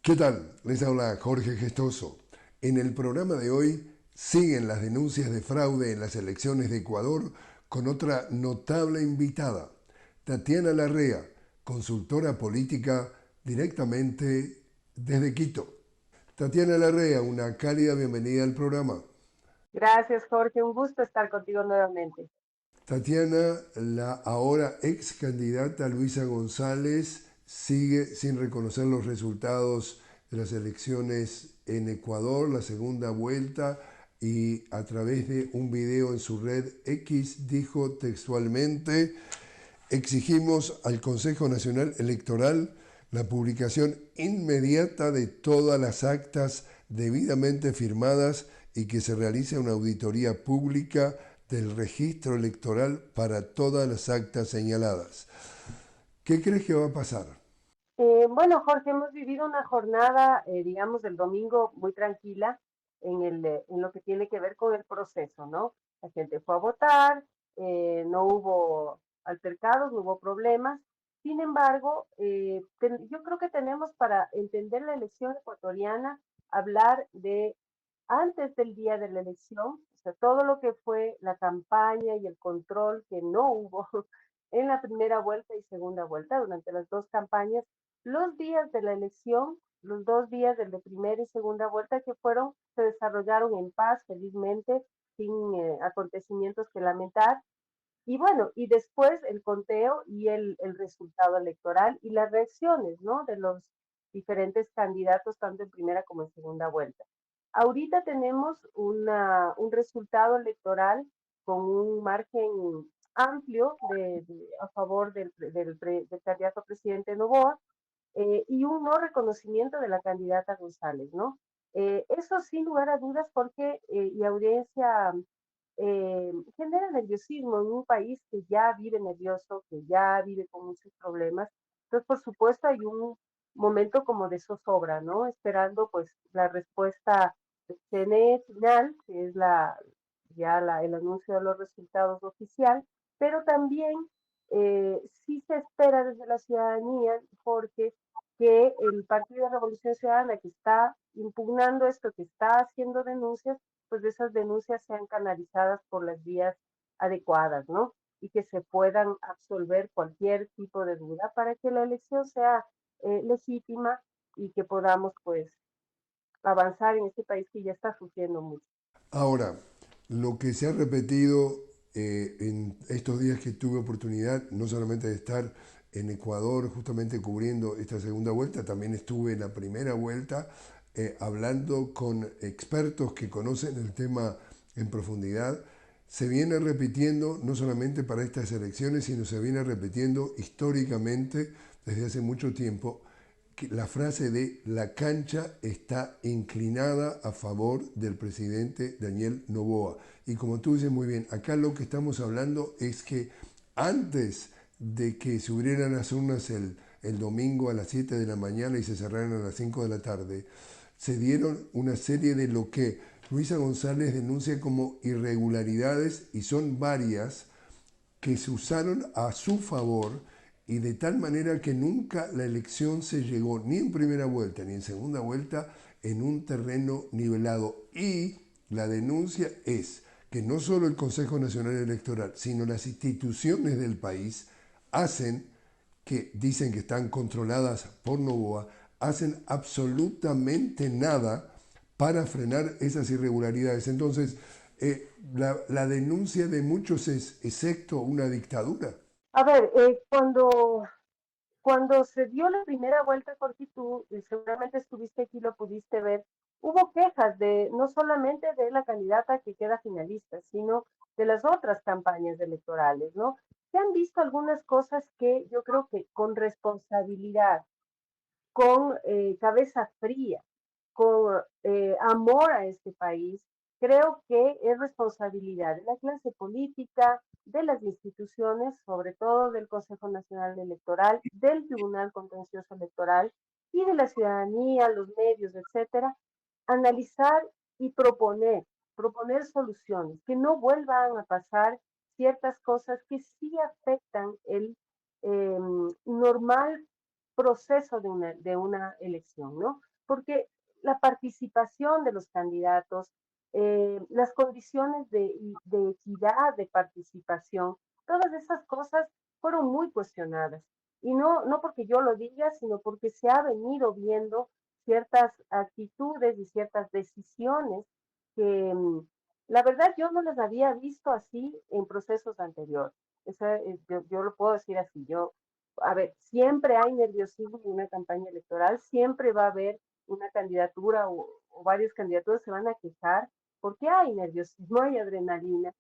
¿Qué tal? Les habla Jorge Gestoso. En el programa de hoy siguen las denuncias de fraude en las elecciones de Ecuador con otra notable invitada, Tatiana Larrea, consultora política directamente desde Quito. Tatiana Larrea, una cálida bienvenida al programa. Gracias, Jorge. Un gusto estar contigo nuevamente. Tatiana, la ahora ex candidata Luisa González, sigue sin reconocer los resultados de las elecciones en Ecuador, la segunda vuelta, y a través de un video en su red X dijo textualmente: exigimos al Consejo Nacional Electoral la publicación inmediata de todas las actas debidamente firmadas y que se realice una auditoría pública del registro electoral para todas las actas señaladas. ¿Qué crees que va a pasar? Bueno, Jorge, hemos vivido una jornada, digamos, del domingo muy tranquila en lo que tiene que ver con el proceso, ¿no? La gente fue a votar, no hubo altercados, no hubo problemas. Sin embargo, yo creo que tenemos para entender la elección ecuatoriana, hablar de antes del día de la elección, o sea, todo lo que fue la campaña y el control que no hubo en la primera vuelta y segunda vuelta, durante las dos campañas, los días de la elección, los 2 días de la primera y segunda vuelta que se desarrollaron en paz, felizmente, sin acontecimientos que lamentar. Y bueno, y después el conteo y el resultado electoral y las reacciones, ¿no? De los diferentes candidatos, tanto en primera como en segunda vuelta. Ahorita tenemos un resultado electoral con un margen amplio a favor del candidato presidente Novoa, y un no reconocimiento de la candidata González, ¿no? Eso sin lugar a dudas porque, y audiencia, genera nerviosismo en un país que ya vive nervioso, que ya vive con muchos problemas. Entonces, por supuesto, hay un momento como de zozobra, ¿no? Esperando pues la respuesta del CNE final, que es el anuncio de los resultados oficial, pero también sí se espera desde la ciudadanía, porque que el Partido de Revolución Ciudadana, que está impugnando esto, que está haciendo denuncias, pues de esas denuncias sean canalizadas por las vías adecuadas, ¿no? Y que se puedan absolver cualquier tipo de duda para que la elección sea legítima y que podamos, pues, avanzar en este país que ya está sufriendo mucho. Ahora, lo que se ha repetido en estos días que tuve oportunidad, no solamente de estar en Ecuador justamente cubriendo esta segunda vuelta, también estuve en la primera vuelta hablando con expertos que conocen el tema en profundidad. Se viene repitiendo no solamente para estas elecciones, sino se viene repitiendo históricamente desde hace mucho tiempo la frase de la cancha está inclinada a favor del presidente Daniel Noboa. Y como tú dices muy bien, acá lo que estamos hablando es que antes de que se abrieran las urnas el domingo a las 7 de la mañana y se cerraran a las 5 de la tarde, se dieron una serie de lo que Luisa González denuncia como irregularidades, y son varias, que se usaron a su favor, y de tal manera que nunca la elección se llegó ni en primera vuelta ni en segunda vuelta en un terreno nivelado. Y la denuncia es que no solo el Consejo Nacional Electoral, sino las instituciones del país hacen, que dicen que están controladas por Novoa, hacen absolutamente nada para frenar esas irregularidades. Entonces, la denuncia de muchos es exacto una dictadura. A ver, cuando se dio la primera vuelta, Jorge, tú seguramente estuviste aquí, lo pudiste ver, hubo quejas de no solamente de la candidata que queda finalista, sino de las otras campañas electorales, ¿no? Se han visto algunas cosas que yo creo que con responsabilidad, con cabeza fría, con amor a este país, creo que es responsabilidad de la clase política, de las instituciones, sobre todo del Consejo Nacional Electoral, del Tribunal Contencioso Electoral y de la ciudadanía, los medios, etcétera, analizar y proponer soluciones, que no vuelvan a pasar ciertas cosas que sí afectan el normal proceso de una elección, ¿no? porque la participación de los candidatos, las condiciones de equidad de participación, todas esas cosas fueron muy cuestionadas. Y no porque yo lo diga, sino porque se ha venido viendo ciertas actitudes y ciertas decisiones que la verdad yo no las había visto así en procesos anteriores. Yo lo puedo decir así, a ver, siempre hay nerviosismo en una campaña electoral, siempre va a haber una candidatura o varias candidaturas se van a quejar porque hay nerviosismo, hay adrenalina,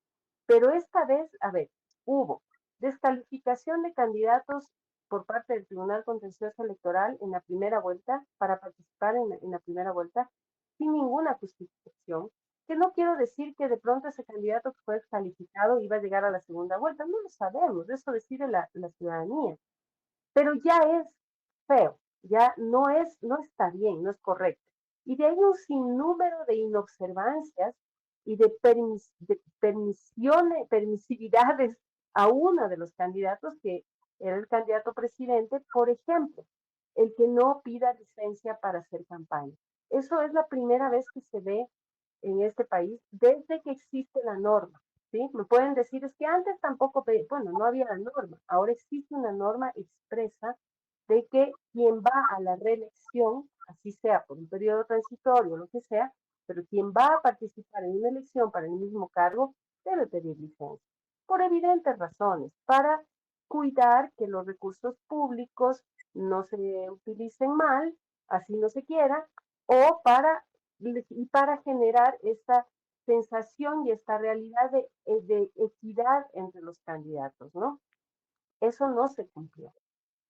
pero esta vez, a ver, hubo descalificación de candidatos por parte del Tribunal Contencioso Electoral en la primera vuelta, para participar en la primera vuelta, sin ninguna justificación, que no quiero decir que de pronto ese candidato que fue descalificado iba a llegar a la segunda vuelta, no lo sabemos, eso decide la ciudadanía, pero ya es feo, ya no está bien, no es correcto. Y de ahí un sinnúmero de inobservancias y de permisividades a uno de los candidatos que era el candidato presidente, por ejemplo, el que no pida licencia para hacer campaña. Eso es la primera vez que se ve en este país desde que existe la norma. ¿Sí? Me pueden decir, es que antes tampoco, bueno, no había la norma, ahora existe una norma expresa de que quien va a la reelección, así sea por un periodo transitorio o lo que sea, pero quien va a participar en una elección para el mismo cargo debe pedir licencia, por evidentes razones, para cuidar que los recursos públicos no se utilicen mal, así no se quiera, o para generar esta sensación y esta realidad de equidad entre los candidatos, ¿no? Eso no se cumplió.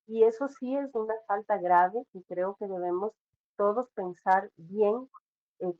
Y eso sí es una falta grave y creo que debemos todos pensar bien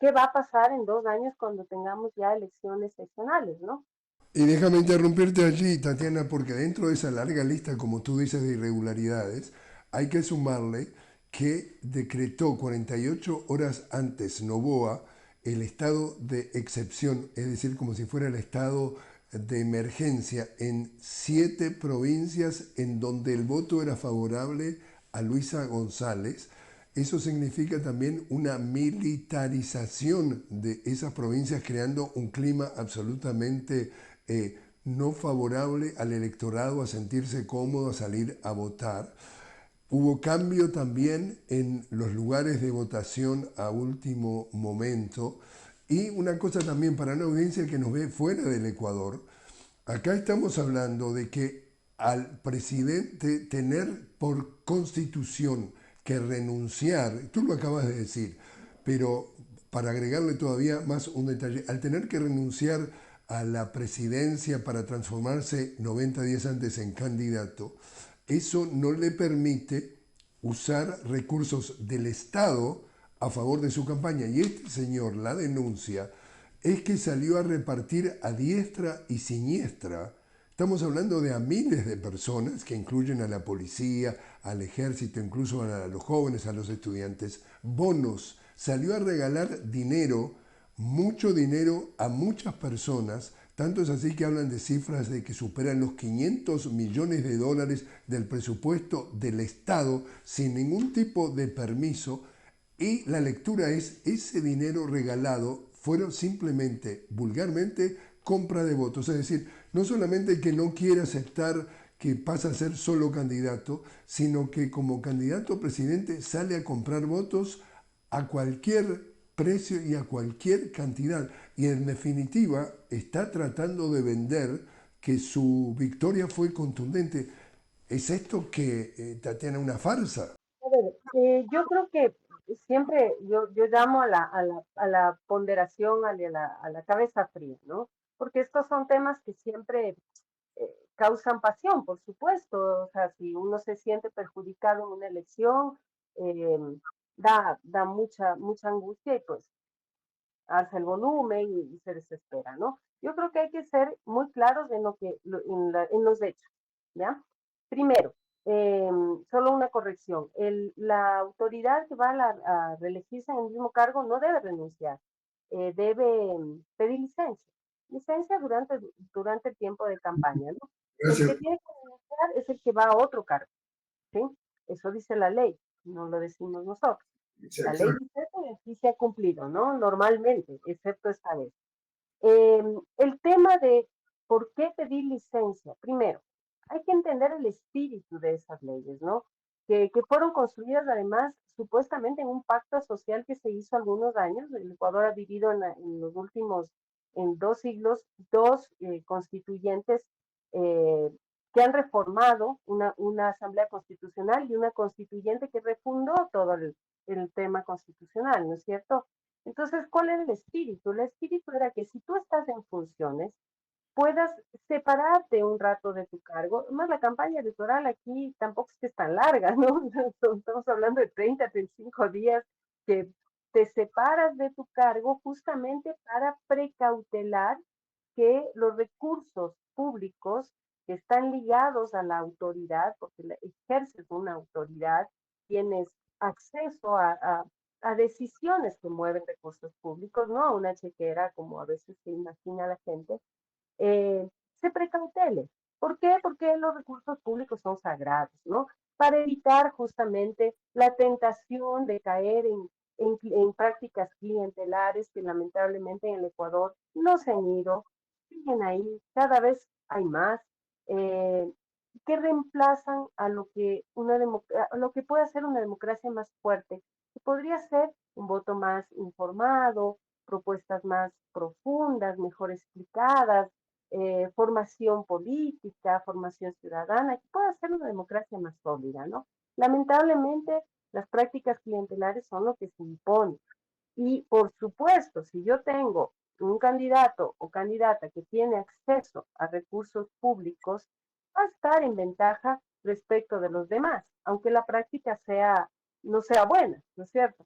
qué va a pasar en 2 años cuando tengamos ya elecciones seccionales, ¿no? Y déjame interrumpirte allí, Tatiana, porque dentro de esa larga lista, como tú dices, de irregularidades, hay que sumarle que decretó 48 horas antes Noboa el estado de excepción, es decir, como si fuera el estado de emergencia en 7 provincias en donde el voto era favorable a Luisa González. Eso significa también una militarización de esas provincias, creando un clima absolutamente no favorable al electorado a sentirse cómodo, a salir a votar. Hubo cambio también en los lugares de votación a último momento. Y una cosa también para una audiencia que nos ve fuera del Ecuador, acá estamos hablando de que al presidente tener por constitución que renunciar, tú lo acabas de decir, pero para agregarle todavía más un detalle, al tener que renunciar a la presidencia para transformarse 90 días antes en candidato, eso no le permite usar recursos del Estado a favor de su campaña. Y este señor, la denuncia, es que salió a repartir a diestra y siniestra. Estamos hablando de a miles de personas, que incluyen a la policía, al ejército, incluso a los jóvenes, a los estudiantes, bonos. Salió a regalar dinero, mucho dinero a muchas personas. Tanto es así que hablan de cifras de que superan los 500 millones de dólares del presupuesto del Estado sin ningún tipo de permiso. Y la lectura es, ese dinero regalado fueron simplemente, vulgarmente, compra de votos. Es decir, no solamente que no quiere aceptar que pasa a ser solo candidato, sino que como candidato a presidente sale a comprar votos a cualquier precio y a cualquier cantidad. Y en definitiva está tratando de vender que su victoria fue contundente. ¿Es esto que, Tatiana, una farsa? A ver, yo creo que siempre yo llamo a la ponderación, a la cabeza fría, ¿no? Porque estos son temas que siempre causan pasión, por supuesto. O sea, si uno se siente perjudicado en una elección, eh, da mucha angustia y pues alza el volumen y se desespera, ¿no? Yo creo que hay que ser muy claros en en los hechos, ¿ya? Primero, eh, solo una corrección. La autoridad que va a reelegirse en el mismo cargo no debe renunciar, debe pedir licencia. Licencia durante el tiempo de campaña, ¿no? El que Gracias. tiene que renunciar es el que va a otro cargo, ¿sí? Eso dice la ley, no lo decimos nosotros. La ley dice eso y así se ha cumplido, ¿no? Normalmente, excepto esta vez. El tema de por qué pedir licencia. Primero, hay que entender el espíritu de esas leyes, ¿no? Que fueron construidas además supuestamente en un pacto social que se hizo algunos años. El Ecuador ha vivido en los últimos, en 2 siglos, dos constituyentes eh, que han reformado una asamblea constitucional y una constituyente que refundó todo el tema constitucional, ¿no es cierto? Entonces, ¿cuál era el espíritu? El espíritu era que si tú estás en funciones, puedas separarte un rato de tu cargo. Además, la campaña electoral aquí tampoco es que es tan larga, ¿no? Estamos hablando de 30, 35 días que te separas de tu cargo justamente para precautelar que los recursos públicos que están ligados a la autoridad, porque ejerces una autoridad, tienes acceso a decisiones que mueven recursos públicos, no a una chequera como a veces se imagina la gente, eh, se precautele. ¿Por qué? Porque los recursos públicos son sagrados, ¿no? Para evitar justamente la tentación de caer en prácticas clientelares que lamentablemente en el Ecuador no se han ido, siguen ahí, cada vez hay más, eh, que reemplazan a a lo que puede ser una democracia más fuerte, que podría ser un voto más informado, propuestas más profundas, mejor explicadas, formación política, formación ciudadana, que pueda ser una democracia más sólida, ¿no? Lamentablemente, las prácticas clientelares son lo que se impone. Y por supuesto, si yo tengo un candidato o candidata que tiene acceso a recursos públicos, va a estar en ventaja respecto de los demás, aunque la práctica no sea buena, ¿no es cierto?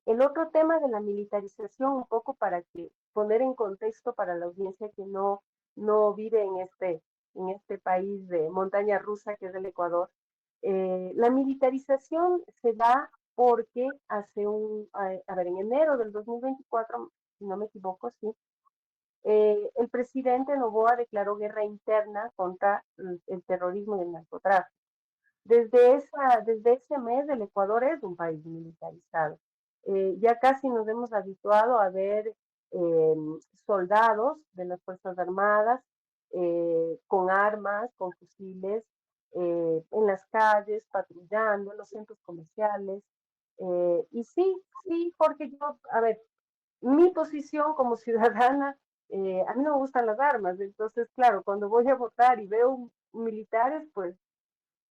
El otro tema de la militarización, un poco para que poner en contexto para la audiencia que no vive en este país de montaña rusa que es el Ecuador, la militarización se da porque a ver, en enero del 2024, si no me equivoco, sí, el presidente Noboa declaró guerra interna contra el terrorismo y el narcotráfico. Desde ese mes el Ecuador es un país militarizado. Ya casi nos hemos habituado a ver eh, soldados de las Fuerzas Armadas con armas, con fusiles, en las calles, patrullando, en los centros comerciales. Y sí, sí, porque yo, a ver, mi posición como ciudadana, a mí no me gustan las armas, entonces, claro, cuando voy a votar y veo militares, pues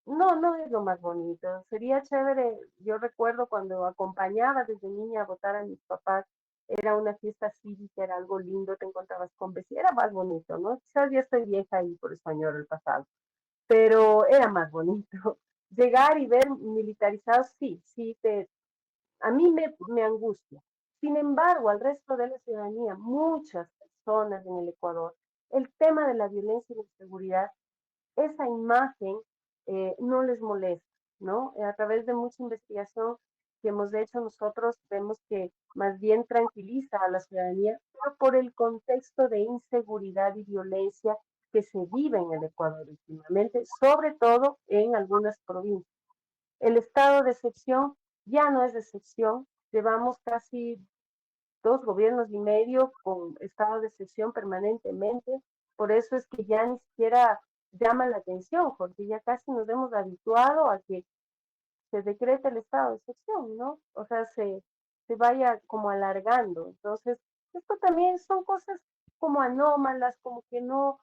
no es lo más bonito. Sería chévere, yo recuerdo cuando acompañaba desde niña a votar a mis papás, era una fiesta cívica, era algo lindo, te encontrabas con vecinos, era más bonito, ¿no? Quizás ya estoy vieja y por eso añoro el pasado, pero era más bonito. Llegar y ver militarizados, sí, sí, a mí me angustia. Sin embargo, al resto de la ciudadanía, muchas personas en el Ecuador, el tema de la violencia y la inseguridad esa imagen no les molesta, ¿no? A través de mucha investigación que hemos hecho nosotros, vemos que más bien tranquiliza a la ciudadanía, pero por el contexto de inseguridad y violencia que se vive en el Ecuador últimamente, sobre todo en algunas provincias. El estado de excepción ya no es de excepción, llevamos casi 2 gobiernos y medio con estado de excepción permanentemente, por eso es que ya ni siquiera llama la atención, porque ya casi nos hemos habituado a que se decrete el estado de excepción, ¿no? O sea, se vaya como alargando. Entonces, esto también son cosas como anómalas, como que no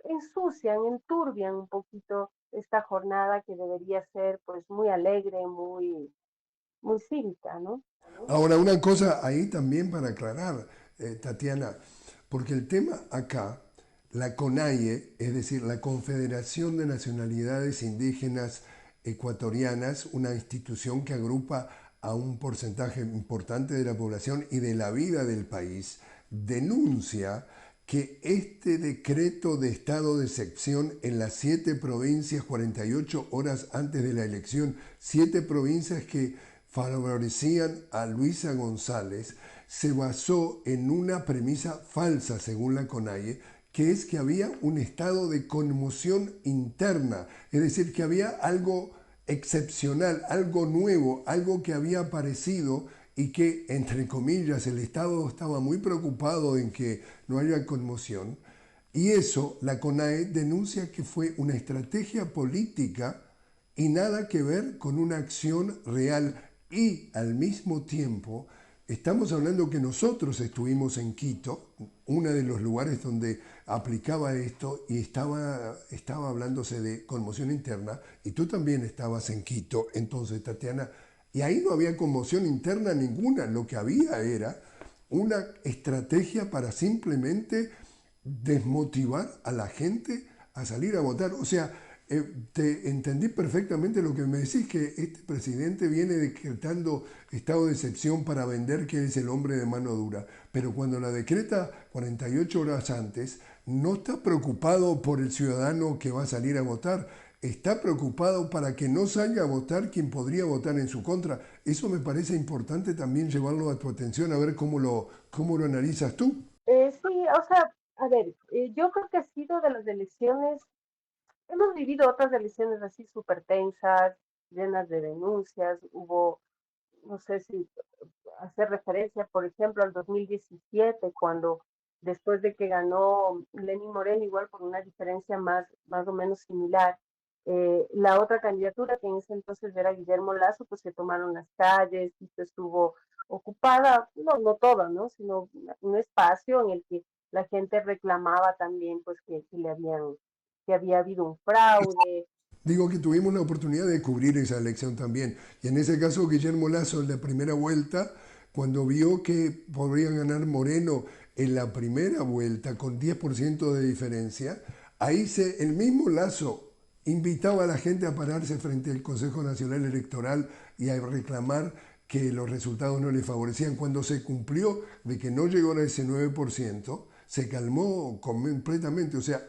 ensucian, enturbian un poquito esta jornada que debería ser pues muy alegre, muy cívica, ¿no? Ahora, una cosa ahí también para aclarar, Tatiana, porque el tema acá, la CONAIE, es decir, la Confederación de Nacionalidades Indígenas Ecuatorianas, una institución que agrupa a un porcentaje importante de la población y de la vida del país, denuncia que este decreto de estado de excepción en las 7 provincias 48 horas antes de la elección, 7 provincias que favorecían a Luisa González, se basó en una premisa falsa, según la CONAIE, que es que había un estado de conmoción interna, es decir, que había algo excepcional, algo nuevo, algo que había aparecido y que, entre comillas, el Estado estaba muy preocupado en que no haya conmoción. Y eso, la CONAE denuncia que fue una estrategia política y nada que ver con una acción real. Y al mismo tiempo, estamos hablando que nosotros estuvimos en Quito, uno de los lugares donde aplicaba esto y estaba hablándose de conmoción interna, y tú también estabas en Quito, entonces, Tatiana, y ahí no había conmoción interna ninguna, lo que había era una estrategia para simplemente desmotivar a la gente a salir a votar. O sea, te entendí perfectamente lo que me decís, que este presidente viene decretando estado de excepción para vender que es el hombre de mano dura, pero cuando la decreta 48 horas antes, no está preocupado por el ciudadano que va a salir a votar, está preocupado para que no salga a votar quien podría votar en su contra. Eso me parece importante también llevarlo a tu atención, a ver cómo lo analizas tú. Sí, o sea, a ver, yo creo que ha sido de las elecciones, hemos vivido otras elecciones así súper tensas, llenas de denuncias, hubo, no sé si hacer referencia, por ejemplo, al 2017, cuando después de que ganó Lenín Moreno, igual por una diferencia más o menos similar, la otra candidatura, que en ese entonces era Guillermo Lazo, pues se tomaron las calles y pues estuvo ocupada, no toda, ¿no? Sino un espacio en el que la gente reclamaba también pues que había habido un fraude. Digo que tuvimos la oportunidad de cubrir esa elección también. Y en ese caso, Guillermo Lazo en la primera vuelta, cuando vio que podría ganar Moreno en la primera vuelta con 10% de diferencia, el mismo Lazo invitaba a la gente a pararse frente al Consejo Nacional Electoral y a reclamar que los resultados no le favorecían. Cuando se cumplió de que no llegó a ese 9%, se calmó completamente. O sea,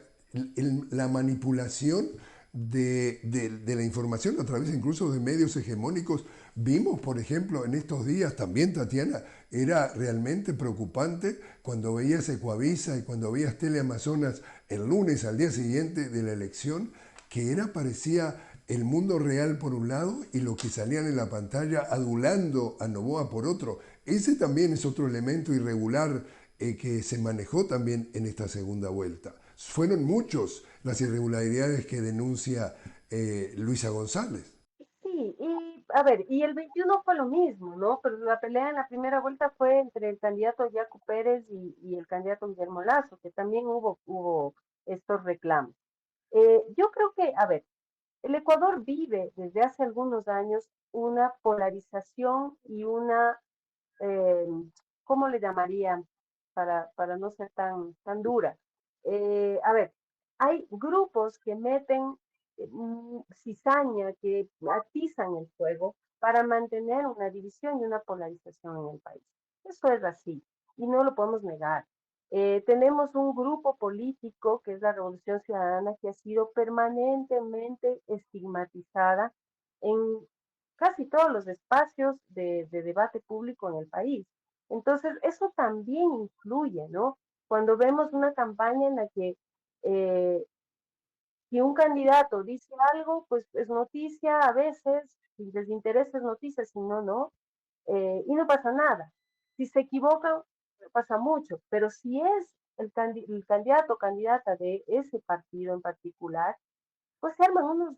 la manipulación de la información a través incluso de medios hegemónicos. Vimos, por ejemplo, en estos días también, Tatiana, era realmente preocupante cuando veías Ecuavisa y cuando veías Teleamazonas el lunes al día siguiente de la elección, que parecía el mundo real por un lado y lo que salían en la pantalla adulando a Novoa por otro. Ese también es otro elemento irregular que se manejó también en esta segunda vuelta. Fueron muchos las irregularidades que denuncia Luisa González. Sí, y a ver, y el 21 fue lo mismo, ¿no? Pero la pelea en la primera vuelta fue entre el candidato Yacu Pérez y el candidato Guillermo Lazo, que también hubo estos reclamos. Yo creo que, a ver, el Ecuador vive desde hace algunos años una polarización y una, eh, ¿cómo le llamarían? Para no ser tan dura. A ver, hay grupos que meten cizaña, que atizan el fuego para mantener una división y una polarización en el país. Eso es así y no lo podemos negar. Tenemos un grupo político que es la Revolución Ciudadana que ha sido permanentemente estigmatizada en casi todos los espacios de debate público en el país. Entonces, eso también influye, ¿no? Cuando vemos una campaña en la que eh, si un candidato dice algo, pues es noticia a veces, si les interesa es noticia, si no, no, y no pasa nada. Si se equivoca, pasa mucho, pero si es el candidato o candidata de ese partido en particular, pues se arman unos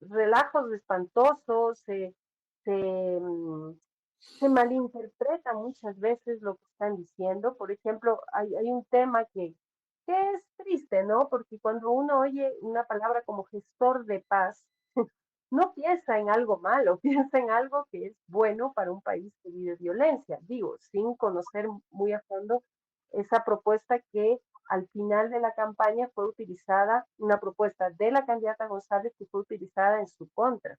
relajos espantosos, se, mm, se malinterpreta muchas veces lo que están diciendo. Por ejemplo, hay un tema que es triste, ¿no? Porque cuando uno oye una palabra como gestor de paz, no piensa en algo malo, piensa en algo que es bueno para un país que vive violencia. Digo, sin conocer muy a fondo esa propuesta que al final de la campaña fue utilizada, una propuesta de la candidata González que fue utilizada en su contra,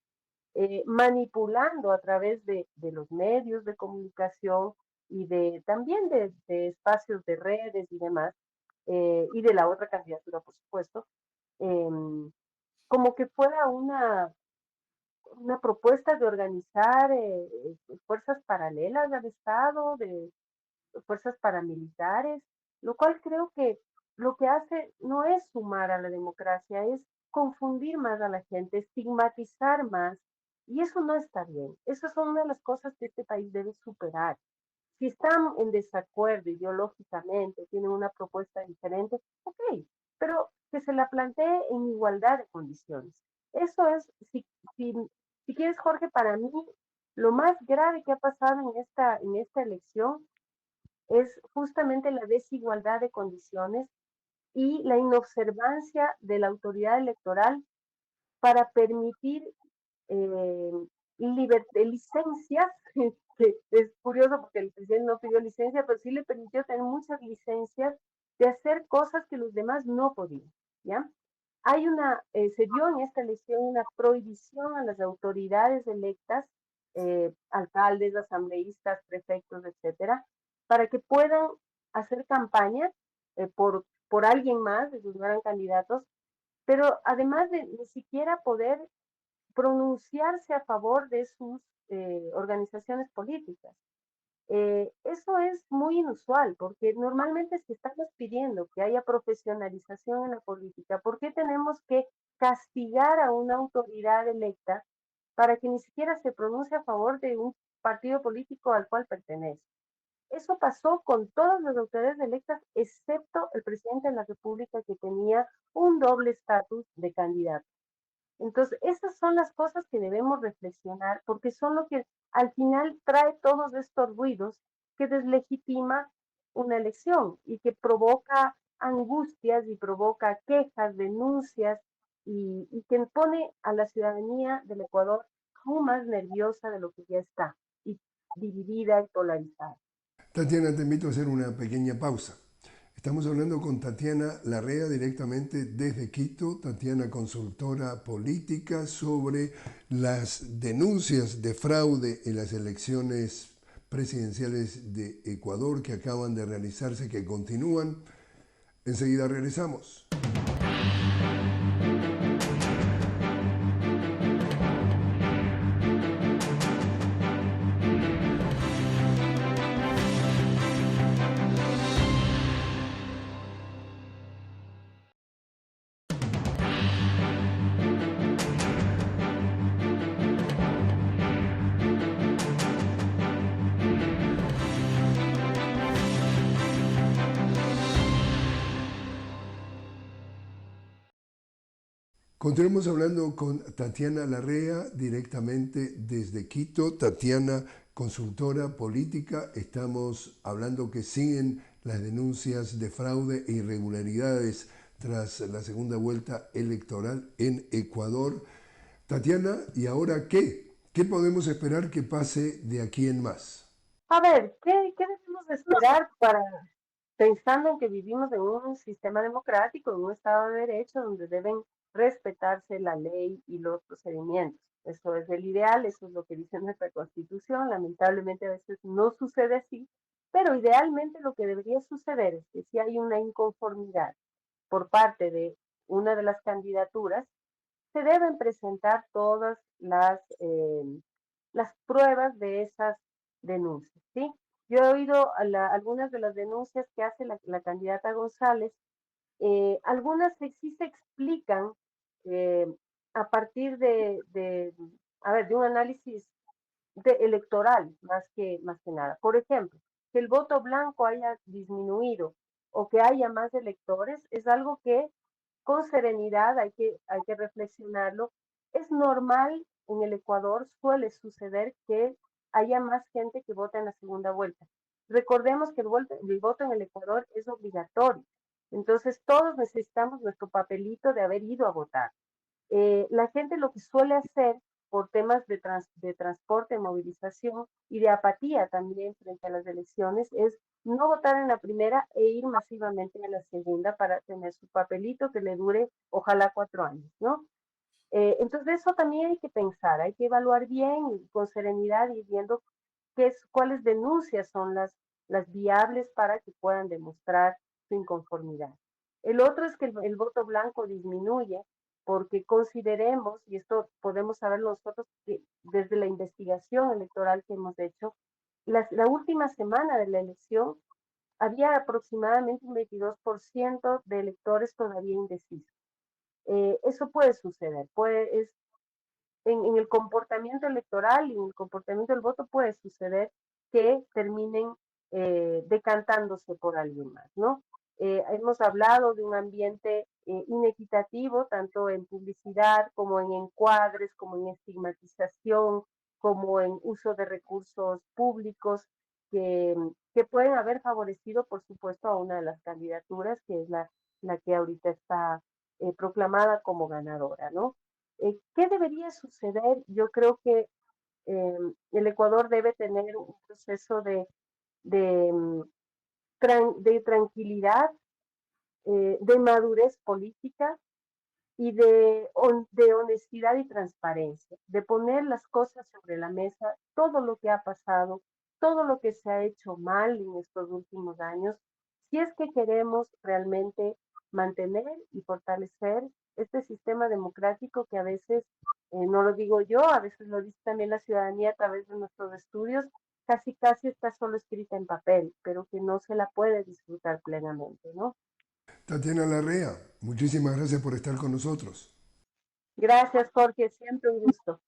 manipulando a través de los medios de comunicación y también de espacios de redes y demás, y de la otra candidatura, por supuesto, eh, como que fuera una propuesta de organizar fuerzas paralelas al Estado, de fuerzas paramilitares, lo cual creo que lo que hace no es sumar a la democracia, es confundir más a la gente, estigmatizar más Y eso no está bien. Esas son una de las cosas que este país debe superar. Si están en desacuerdo ideológicamente, tienen una propuesta diferente, ok, pero que se la plantee en igualdad de condiciones. Eso es, si, si quieres, Jorge, para mí lo más grave que ha pasado en esta elección es justamente la desigualdad de condiciones y la inobservancia de la autoridad electoral para permitir eh, licencias, que es curioso porque el presidente no pidió licencia, pero sí le permitió tener muchas licencias de hacer cosas que los demás no podían, ¿ya? Se dio en esta elección una prohibición a las autoridades electas, alcaldes, asambleístas, prefectos, etcétera, para que puedan hacer campaña por alguien más, esos no eran candidatos, pero además de ni siquiera poder pronunciarse a favor de sus organizaciones políticas. Eso es muy inusual, porque normalmente si estamos pidiendo que haya profesionalización en la política, ¿por qué tenemos que castigar a una autoridad electa para que ni siquiera se pronuncie a favor de un partido político al cual pertenece? Eso pasó con todas las autoridades electas, excepto el presidente de la República, que tenía un doble estatus de candidato. Entonces, esas son las cosas que debemos reflexionar, porque son lo que al final trae todos estos ruidos que deslegitima una elección y que provoca angustias y provoca quejas, denuncias y que pone a la ciudadanía del Ecuador aún más nerviosa de lo que ya está, y dividida y polarizada. Tatiana, te invito a hacer una pequeña pausa. Estamos hablando con Tatiana Larrea directamente desde Quito, Tatiana consultora política sobre las denuncias de fraude en las elecciones presidenciales de Ecuador que acaban de realizarse, que continúan. Enseguida regresamos. Continuamos hablando con Tatiana Larrea directamente desde Quito. Tatiana, consultora política, estamos hablando que siguen las denuncias de fraude e irregularidades tras la segunda vuelta electoral en Ecuador. Tatiana, ¿y ahora qué? ¿Qué podemos esperar que pase de aquí en más? A ver, ¿qué debemos esperar para, pensando en que vivimos en un sistema democrático, en un Estado de Derecho, donde deben respetarse la ley y los procedimientos? Eso es el ideal, eso es lo que dice nuestra Constitución. Lamentablemente a veces no sucede así, pero idealmente lo que debería suceder es que si hay una inconformidad por parte de una de las candidaturas, se deben presentar todas las pruebas de esas denuncias, ¿sí? Yo he oído algunas de las denuncias que hace la candidata González. Algunas sí se explican eh, a partir a ver, de un análisis electoral más que nada. Por ejemplo, que el voto blanco haya disminuido o que haya más electores es algo que con serenidad hay que reflexionarlo. Es normal en el Ecuador, suele suceder que haya más gente que vota en la segunda vuelta. Recordemos que el voto en el Ecuador es obligatorio. Entonces todos necesitamos nuestro papelito de haber ido a votar. La gente lo que suele hacer por temas de transporte, movilización y de apatía también frente a las elecciones es no votar en la primera e ir masivamente en la segunda para tener su papelito que le dure ojalá 4 años, ¿no? Entonces eso también hay que pensar, hay que evaluar bien y con serenidad y viendo cuáles denuncias son las viables para que puedan demostrar su inconformidad. El otro es que el voto blanco disminuye porque consideremos, y esto podemos saber nosotros que desde la investigación electoral que hemos hecho, la última semana de la elección había aproximadamente un 22% de electores todavía indecisos. Eso puede suceder, en el comportamiento electoral y en el comportamiento del voto puede suceder que terminen decantándose por alguien más, ¿no? Hemos hablado de un ambiente inequitativo, tanto en publicidad como en encuadres, como en estigmatización, como en uso de recursos públicos, que, que pueden haber favorecido, por supuesto, a una de las candidaturas, que es la que ahorita está proclamada como ganadora, ¿no? ¿Qué debería suceder? Yo creo que el Ecuador debe tener un proceso de, de tranquilidad, de madurez política y de honestidad y transparencia, de poner las cosas sobre la mesa, todo lo que ha pasado, todo lo que se ha hecho mal en estos últimos años, si es que queremos realmente mantener y fortalecer este sistema democrático que a veces, no lo digo yo, a veces lo dice también la ciudadanía a través de nuestros estudios, casi casi está solo escrita en papel, pero que no se la puede disfrutar plenamente, ¿no? Tatiana Larrea, muchísimas gracias por estar con nosotros. Gracias, Jorge, siempre un gusto.